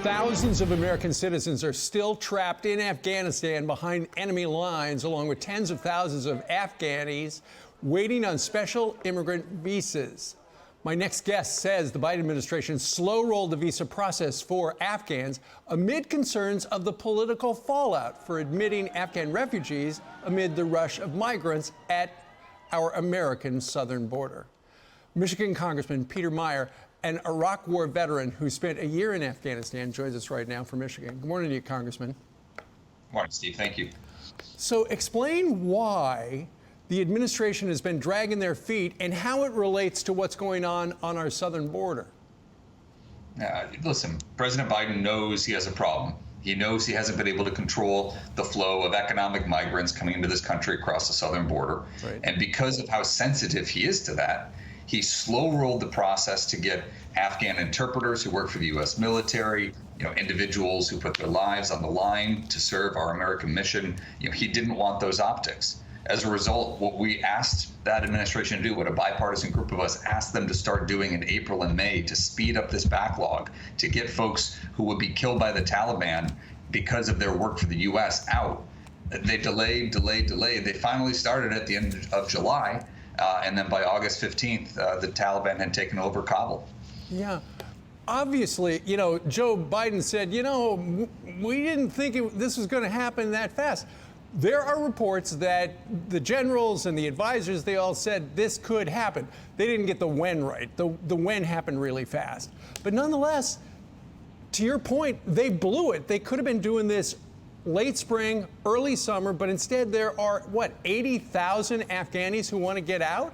Thousands of American citizens are still trapped in Afghanistan behind enemy lines, along with tens of thousands of Afghanis waiting on special immigrant visas. My next guest says the Biden administration slow-rolled the visa process for Afghans amid concerns of the political fallout for admitting Afghan refugees amid the rush of migrants at our American southern border. Michigan Congressman Peter Meijer, an Iraq War veteran who spent a year in Afghanistan, joins us right now from Michigan. Good morning to you, Congressman. Good morning, Steve. Thank you. So explain why the administration has been dragging their feet and how it relates to what's going on our southern border. Listen, President Biden knows he has a problem. He knows he hasn't been able to control the flow of economic migrants coming into this country across the southern border. Right. And because of how sensitive he is to that, he slow-rolled the process to get Afghan interpreters who work for the U.S. military, individuals who put their lives on the line to serve our American mission. He didn't want those optics. As a result, what we asked that administration to do, what a bipartisan group of us asked them to start doing in April and May to speed up this backlog, to get folks who would be killed by the Taliban because of their work for the U.S. out. They delayed. They finally started at the end of July. And then by August 15th, the Taliban had taken over Kabul. Yeah. Obviously, Joe Biden said, we didn't think this was going to happen that fast. There are reports that the generals and the advisors, they all said this could happen. They didn't get the when right. The when happened really fast. But nonetheless, to your point, they blew it. They could have been doing this late spring, early summer, but instead there are, 80,000 Afghanis who want to get out?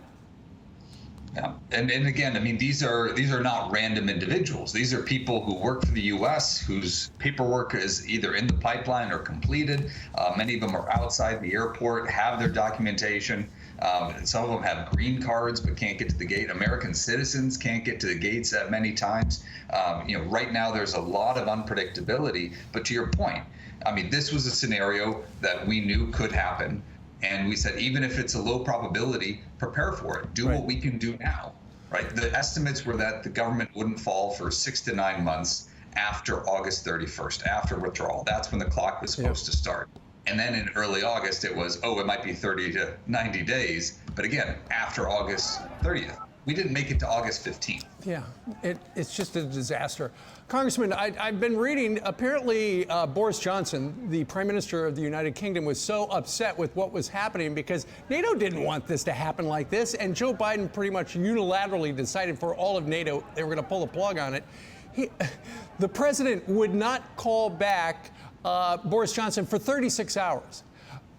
Yeah, and again, these are not random individuals. These are people who work for the U.S., whose paperwork is either in the pipeline or completed. Many of them are outside the airport, have their documentation. Some of them have green cards but can't get to the gate. American citizens can't get to the gates at many times. Right now there's a lot of unpredictability. But to your point, this was a scenario that we knew could happen. And we said, even if it's a low probability, prepare for it. Do right. What we can do now, right? The estimates were that the government wouldn't fall for 6 to 9 months after August 31st, after withdrawal. That's when the clock was supposed to start. And then in early August, it was, it might be 30 to 90 days. But again, after August 30th. We didn't make it to August 15th. Yeah, it's just a disaster. Congressman, I've been reading, apparently Boris Johnson, the Prime Minister of the United Kingdom, was so upset with what was happening because NATO didn't want this to happen like this, and Joe Biden pretty much unilaterally decided for all of NATO they were going to pull the plug on it. The president would not call back Boris Johnson for 36 hours.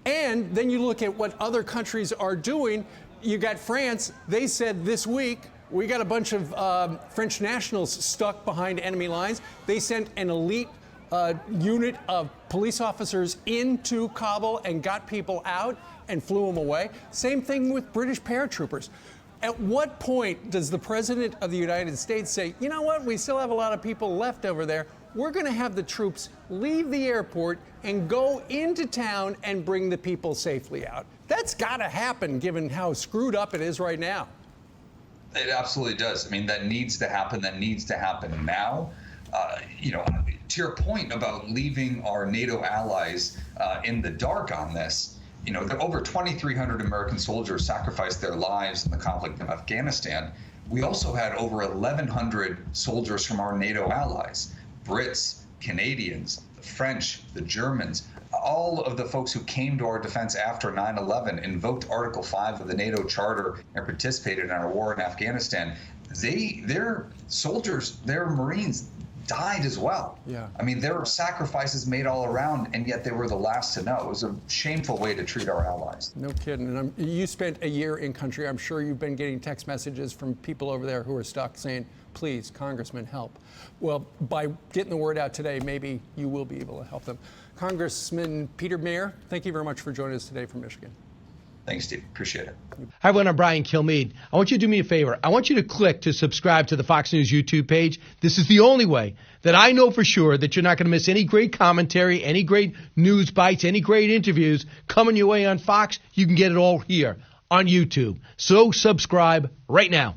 And then you look at what other countries are doing. You got France. They said this week, we got a bunch of French nationals stuck behind enemy lines. They sent an elite unit of police officers into Kabul and got people out and flew them away. Same thing with British paratroopers. At what point does the President of the United States say, you know what, we still have a lot of people left over there. We're going to have the troops leave the airport and go into town and bring the people safely out? That's got to happen given how screwed up it is right now. It absolutely does. That needs to happen. That needs to happen now. To your point about leaving our NATO allies in the dark on this, over 2,300 American soldiers sacrificed their lives in the conflict in Afghanistan. We also had over 1,100 soldiers from our NATO allies, Brits, Canadians, the French, the Germans. All of the folks who came to our defense after 9/11, invoked Article 5 of the NATO Charter and participated in our war in Afghanistan. Their soldiers, their Marines died as well. Yeah. There were sacrifices made all around, and yet they were the last to know. It was a shameful way to treat our allies. No kidding. And you spent a year in country. I'm sure you've been getting text messages from people over there who are stuck saying, please, Congressman, help. Well, by getting the word out today, maybe you will be able to help them. Congressman Peter Meijer, thank you very much for joining us today from Michigan. Thanks, Steve. Appreciate it. Hi, everyone. I'm Brian Kilmeade. I want you to do me a favor. I want you to click to subscribe to the Fox News YouTube page. This is the only way that I know for sure that you're not going to miss any great commentary, any great news bites, any great interviews coming your way on Fox. You can get it all here on YouTube. So subscribe right now.